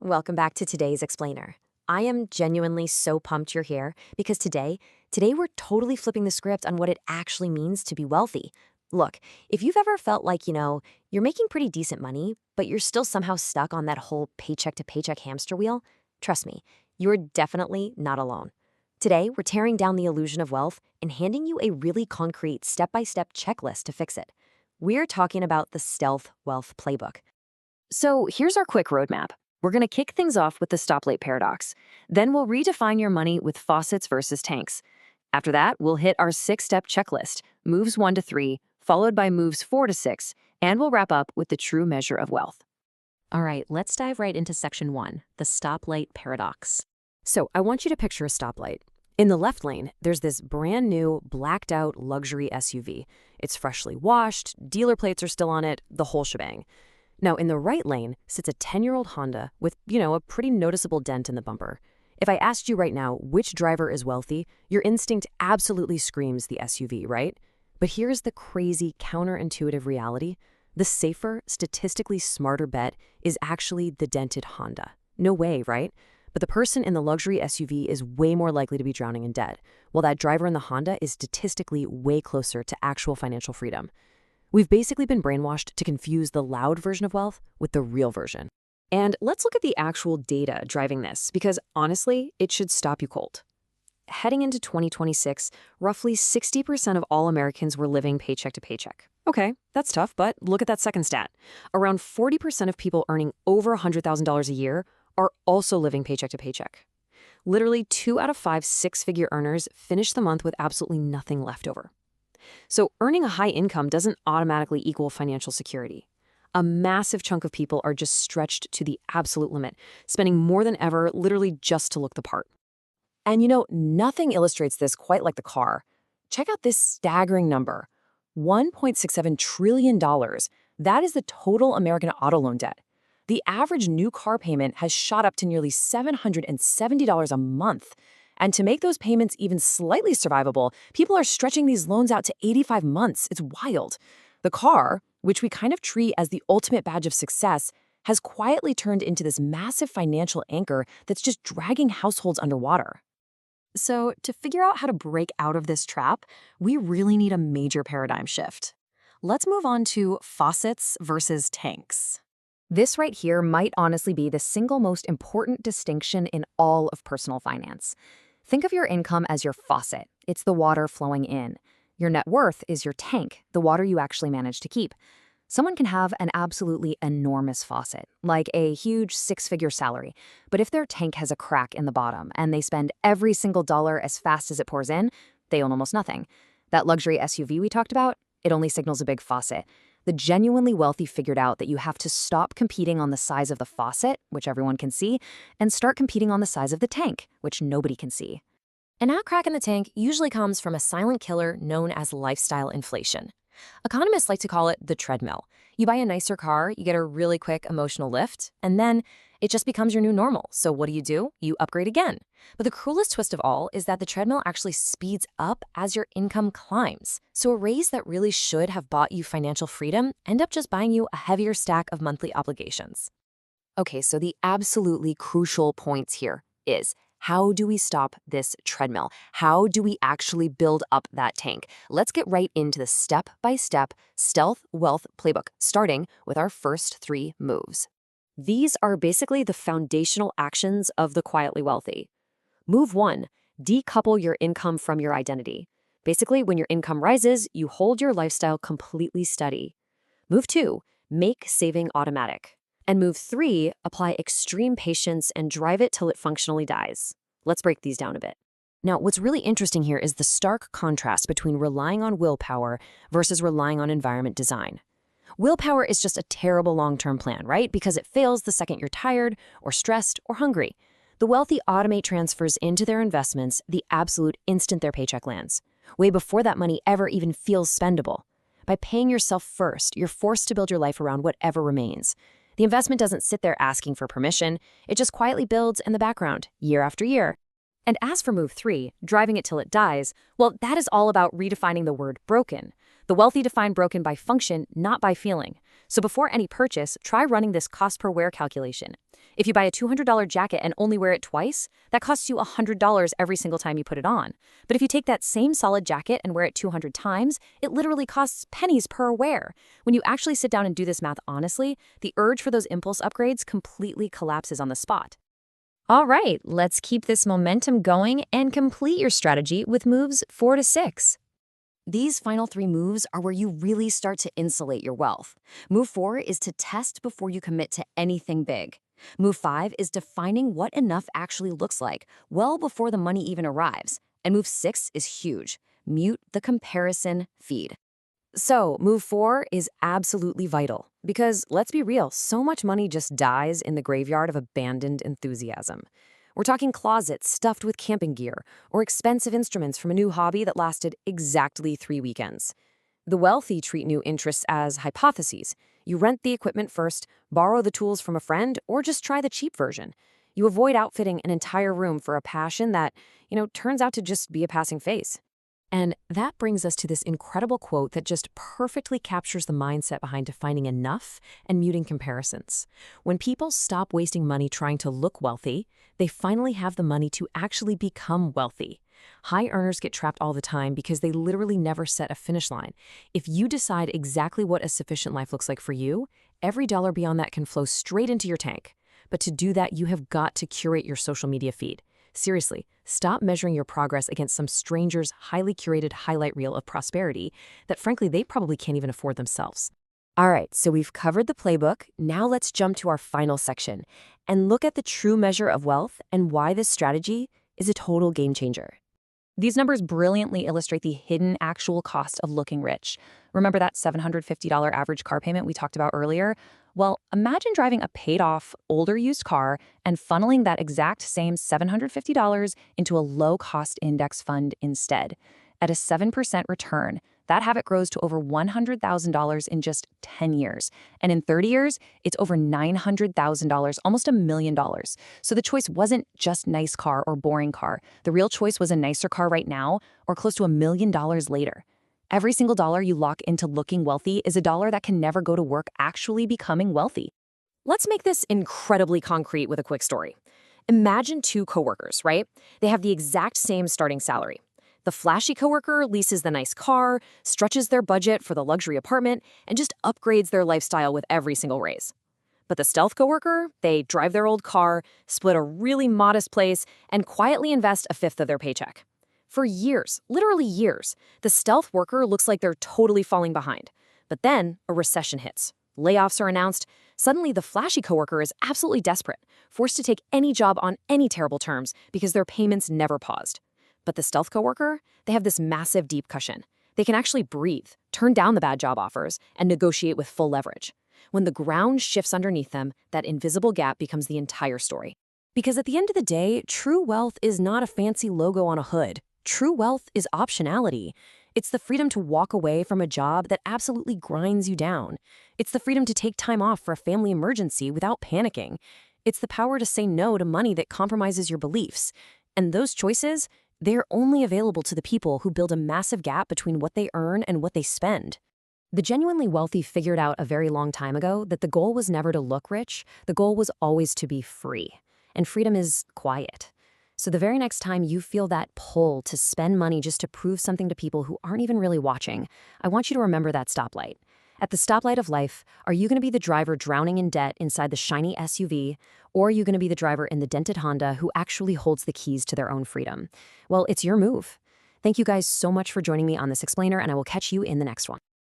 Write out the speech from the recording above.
Welcome back to today's Explainer. I am genuinely so pumped you're here because today we're totally flipping the script on what it actually means to be wealthy. Look, if you've ever felt like, you're making pretty decent money, but you're still somehow stuck on that whole paycheck to paycheck hamster wheel, trust me, you're definitely not alone. Today, we're tearing down the illusion of wealth and handing you a really concrete step-by-step checklist to fix it. We're talking about the Stealth Wealth Playbook. So here's our quick roadmap. We're going to kick things off with the stoplight paradox. Then we'll redefine your money with faucets versus tanks. After that, we'll hit our 6-step checklist, moves 1 to 3, followed by moves 4 to 6, and we'll wrap up with the true measure of wealth. All right, let's dive right into section 1, the stoplight paradox. So I want you to picture a stoplight. In the left lane, there's this brand new, blacked out luxury SUV. It's freshly washed, dealer plates are still on it, the whole shebang. Now, in the right lane sits a 10-year-old Honda with, a pretty noticeable dent in the bumper. If I asked you right now which driver is wealthy, your instinct absolutely screams the SUV, right? But here's the crazy counterintuitive reality. The safer, statistically smarter bet is actually the dented Honda. No way, right? But the person in the luxury SUV is way more likely to be drowning in debt, while that driver in the Honda is statistically way closer to actual financial freedom. We've basically been brainwashed to confuse the loud version of wealth with the real version. And let's look at the actual data driving this, because honestly, it should stop you cold. Heading into 2026, roughly 60% of all Americans were living paycheck to paycheck. Okay, that's tough, but look at that second stat. Around 40% of people earning over $100,000 a year are also living paycheck to paycheck. Literally 2 out of 5 six-figure earners finish the month with absolutely nothing left over. So earning a high income doesn't automatically equal financial security. A massive chunk of people are just stretched to the absolute limit, spending more than ever literally just to look the part. And nothing illustrates this quite like the car. Check out this staggering number, $1.67 trillion. That is the total American auto loan debt. The average new car payment has shot up to nearly $770 a month. And to make those payments even slightly survivable, people are stretching these loans out to 85 months. It's wild. The car, which we kind of treat as the ultimate badge of success, has quietly turned into this massive financial anchor that's just dragging households underwater. So to figure out how to break out of this trap, we really need a major paradigm shift. Let's move on to faucets versus tanks. This right here might honestly be the single most important distinction in all of personal finance. Think of your income as your faucet. It's the water flowing in. Your net worth is your tank, the water you actually manage to keep. Someone can have an absolutely enormous faucet, like a huge 6-figure salary, but if their tank has a crack in the bottom and they spend every single dollar as fast as it pours in, they own almost nothing. That luxury SUV we talked about, it only signals a big faucet. The genuinely wealthy figured out that you have to stop competing on the size of the faucet, which everyone can see, and start competing on the size of the tank, which nobody can see. And that crack in the tank usually comes from a silent killer known as lifestyle inflation. Economists like to call it the treadmill. You buy a nicer car, you get a really quick emotional lift, and then it just becomes your new normal. So what do? You upgrade again. But the cruelest twist of all is that the treadmill actually speeds up as your income climbs. So a raise that really should have bought you financial freedom end up just buying you a heavier stack of monthly obligations. Okay, so the absolutely crucial points here is, how do we stop this treadmill? How do we actually build up that tank? Let's get right into the step-by-step Stealth Wealth Playbook, starting with our first 3 moves. These are basically the foundational actions of the quietly wealthy. Move 1, decouple your income from your identity. Basically, when your income rises, you hold your lifestyle completely steady. Move 2, make saving automatic. And move 3, apply extreme patience and drive it till it functionally dies. Let's break these down a bit. Now, what's really interesting here is the stark contrast between relying on willpower versus relying on environment design. Willpower is just a terrible long-term plan, right? Because it fails the second you're tired or stressed or hungry. The wealthy automate transfers into their investments the absolute instant their paycheck lands, way before that money ever even feels spendable. By paying yourself first, you're forced to build your life around whatever remains. The investment doesn't sit there asking for permission. It just quietly builds in the background, year after year. And as for move 3, driving it till it dies, well, that is all about redefining the word broken. The wealthy define broken by function, not by feeling. So before any purchase, try running this cost per wear calculation. If you buy a $200 jacket and only wear it twice, that costs you $100 every single time you put it on. But if you take that same solid jacket and wear it 200 times, it literally costs pennies per wear. When you actually sit down and do this math honestly, the urge for those impulse upgrades completely collapses on the spot. All right, let's keep this momentum going and complete your strategy with moves 4 to 6. These final 3 moves are where you really start to insulate your wealth. Move 4 is to test before you commit to anything big. Move 5 is defining what enough actually looks like, well before the money even arrives. And move 6 is huge. Mute the comparison feed. So, move 4 is absolutely vital because, let's be real, so much money just dies in the graveyard of abandoned enthusiasm. We're talking closets stuffed with camping gear or expensive instruments from a new hobby that lasted exactly 3 weekends. The wealthy treat new interests as hypotheses. You rent the equipment first, borrow the tools from a friend, or just try the cheap version. You avoid outfitting an entire room for a passion that, turns out to just be a passing phase. And that brings us to this incredible quote that just perfectly captures the mindset behind defining enough and muting comparisons. When people stop wasting money trying to look wealthy, they finally have the money to actually become wealthy. High earners get trapped all the time because they literally never set a finish line. If you decide exactly what a sufficient life looks like for you, every dollar beyond that can flow straight into your tank. But to do that, you have got to curate your social media feed. Seriously, stop measuring your progress against some stranger's highly curated highlight reel of prosperity that, frankly, they probably can't even afford themselves. All right, so we've covered the playbook. Now let's jump to our final section and look at the true measure of wealth and why this strategy is a total game changer. These numbers brilliantly illustrate the hidden actual cost of looking rich. Remember that $750 average car payment we talked about earlier? Well, imagine driving a paid-off, older used car and funneling that exact same $750 into a low-cost index fund instead. At a 7% return, that habit grows to over $100,000 in just 10 years. And in 30 years, it's over $900,000, almost $1 million. So the choice wasn't just nice car or boring car. The real choice was a nicer car right now or close to $1 million later. Every single dollar you lock into looking wealthy is a dollar that can never go to work actually becoming wealthy. Let's make this incredibly concrete with a quick story. Imagine 2 coworkers, right? They have the exact same starting salary. The flashy coworker leases the nice car, stretches their budget for the luxury apartment, and just upgrades their lifestyle with every single raise. But the stealth coworker, they drive their old car, split a really modest place, and quietly invest a fifth of their paycheck. For years, literally years, the stealth worker looks like they're totally falling behind. But then a recession hits. Layoffs are announced. Suddenly, the flashy coworker is absolutely desperate, forced to take any job on any terrible terms because their payments never paused. But the stealth coworker, they have this massive deep cushion. They can actually breathe, turn down the bad job offers, and negotiate with full leverage. When the ground shifts underneath them, that invisible gap becomes the entire story. Because at the end of the day, true wealth is not a fancy logo on a hood. True wealth is optionality. It's the freedom to walk away from a job that absolutely grinds you down. It's the freedom to take time off for a family emergency without panicking. It's the power to say no to money that compromises your beliefs. And those choices, they're only available to the people who build a massive gap between what they earn and what they spend. The genuinely wealthy figured out a very long time ago that the goal was never to look rich, the goal was always to be free. And freedom is quiet. So the very next time you feel that pull to spend money just to prove something to people who aren't even really watching, I want you to remember that stoplight. At the stoplight of life, are you going to be the driver drowning in debt inside the shiny SUV, or are you going to be the driver in the dented Honda who actually holds the keys to their own freedom? Well, it's your move. Thank you guys so much for joining me on this explainer, and I will catch you in the next one.